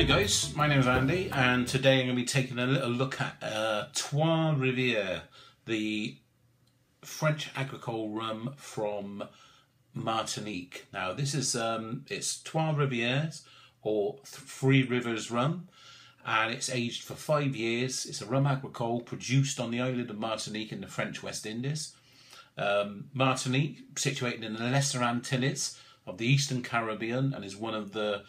Hi guys, my name is Andy and today I'm going to be taking a little look at Trois Rivières, the French agricole rum from Martinique. Now this is it's Trois Rivières or Three Rivers rum, and it's aged for 5 years. It's a rum agricole produced on the island of Martinique in the French West Indies. Martinique, situated in the Lesser Antilles of the Eastern Caribbean, and is one of the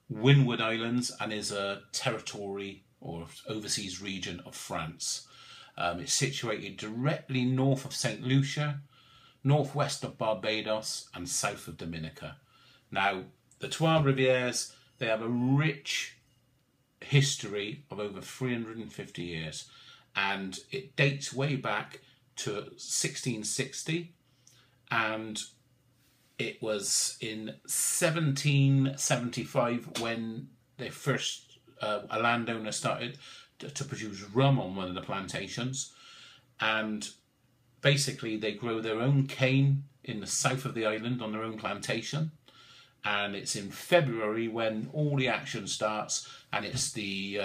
Windward Islands and is a territory or overseas region of France. It's situated directly north of St. Lucia, northwest of Barbados and south of Dominica. Now, the Trois Rivières, they have a rich history of over 350 years, and it dates way back to 1660, and it was in 1775 when they first, a landowner started to produce rum on one of the plantations, and basically they grow their own cane in the south of the island on their own plantation, and it's in February when all the action starts, and it's the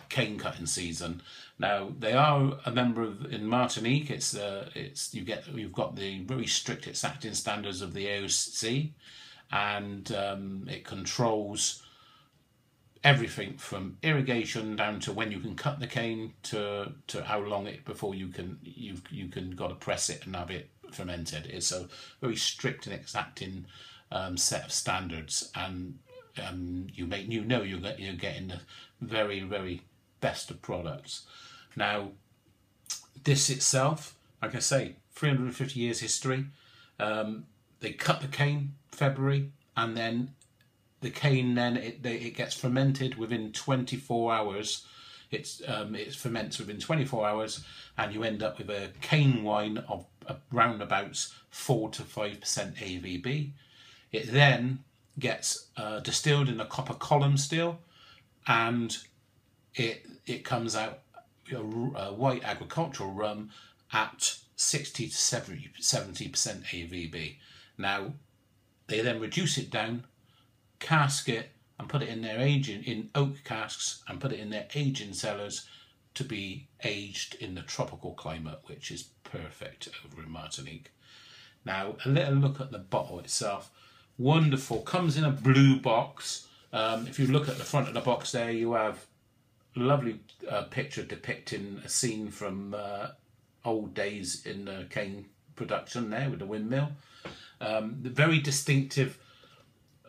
cane cutting season. Now they are a member of in Martinique. You've got the very strict exacting standards of the AOC, and it controls everything from irrigation down to when you can cut the cane to how long before you can got to press it and have it fermented. It's a very strict and exacting set of standards, and you're getting the very, very best of products. Now, this itself, like I say, 350 years history. They cut the cane February, and then the cane it gets fermented within 24 hours. It ferments within 24 hours, and you end up with a cane wine of around about 4 to 5% ABV. It then gets distilled in a copper column still, and it comes out a white agricultural rum at 60 to 70% ABV. Now they then reduce it down, cask it, and put it in their in oak casks, and put it in their aging cellars to be aged in the tropical climate, which is perfect over in Martinique. Now a little look at the bottle itself. Wonderful, comes in a blue box. If you look at the front of the box there, you have a lovely picture depicting a scene from old days in the cane production there with the windmill. The very distinctive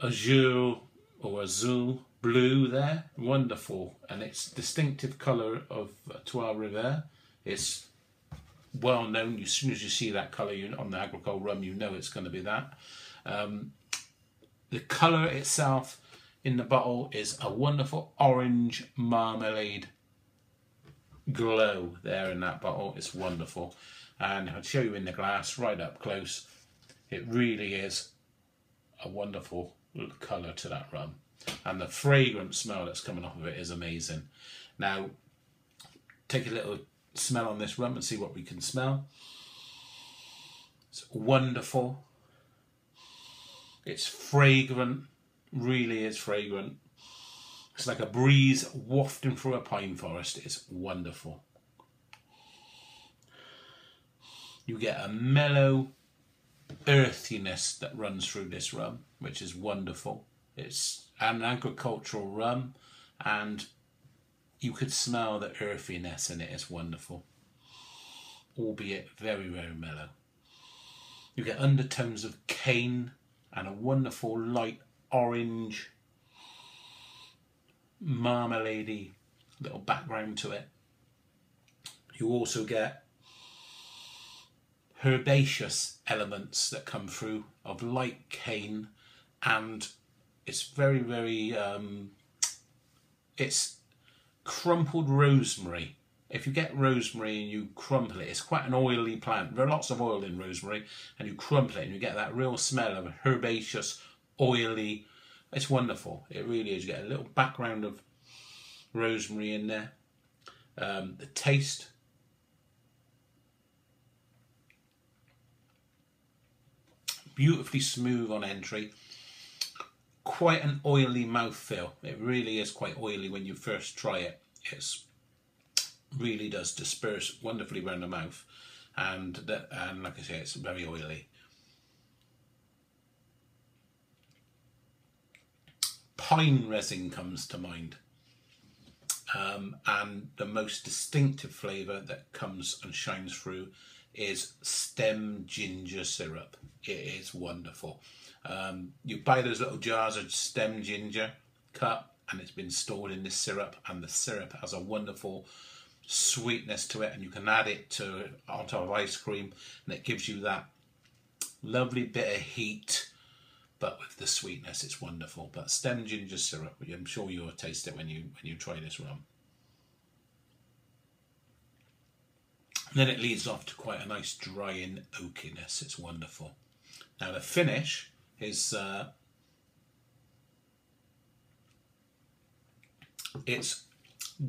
azure or azul blue there, wonderful, and its distinctive colour of Trois Rivières is well known. As soon as you see that colour on the agricole rum, you know it's going to be that. The colour itself in the bottle is a wonderful orange marmalade glow there in that bottle. It's wonderful, and I'll show you in the glass right up close. It really is a wonderful colour to that rum, and the fragrant smell that's coming off of it is amazing. Now take a little smell on this rum and see what we can smell. It's wonderful. It's fragrant, really is fragrant. It's like a breeze wafting through a pine forest. It's wonderful. You get a mellow earthiness that runs through this rum, which is wonderful. It's an agricultural rum, and you could smell the earthiness in it. It's wonderful, albeit very, very mellow. You get undertones of cane and a wonderful light orange marmalade-y little background to it. You also get herbaceous elements that come through of light cane, and it's very, very it's crumpled rosemary. If you get rosemary and you crumple it, it's quite an oily plant. There are lots of oil in rosemary, and you crumple it and you get that real smell of herbaceous, oily. It's wonderful. It really is. You get a little background of rosemary in there. The taste, beautifully smooth on entry. quite an oily mouthfeel. It really is quite oily when you first try it. It's really does disperse wonderfully around the mouth, and like I say, it's very oily. Pine resin comes to mind, and the most distinctive flavour that comes and shines through is stem ginger syrup. It is wonderful. You buy those little jars of stem ginger cut, and it's been stored in this syrup, and the syrup has a wonderful sweetness to it, and you can add it on top of ice cream, and it gives you that lovely bit of heat, but with the sweetness. It's wonderful. But stem ginger syrup, I'm sure you'll taste it when you try this rum. And then it leads off to quite a nice drying oakiness. It's wonderful. Now the finish is it's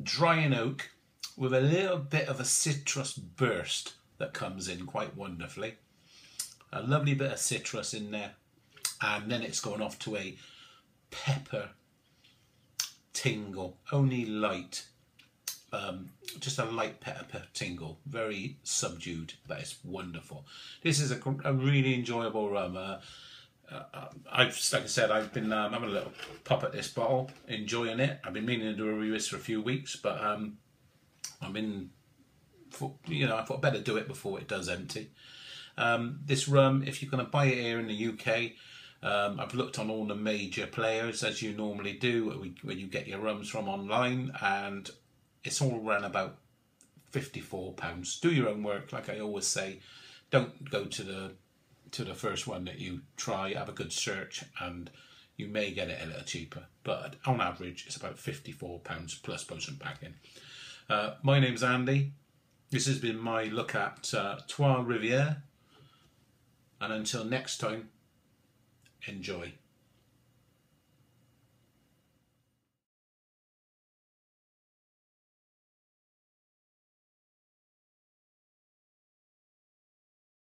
drying oak with a little bit of a citrus burst that comes in quite wonderfully. A lovely bit of citrus in there, and then it's going off to a pepper tingle, only light, just a light pepper tingle, very subdued, but it's wonderful. This is a really enjoyable rum. Like I said, I've been having a little pop at this bottle, enjoying it. I've been meaning to do a review for a few weeks, but I thought I'd better do it before it does empty. This rum, if you're going to buy it here in the UK, I've looked on all the major players, as you normally do when you get your rums from online, and it's all around about £54. Do your own work, like I always say. Don't go to the first one that you try. Have a good search, and you may get it a little cheaper. But on average, it's about £54 plus post and packing. My name's Andy. This has been my look at Trois Rivières. And until next time, enjoy.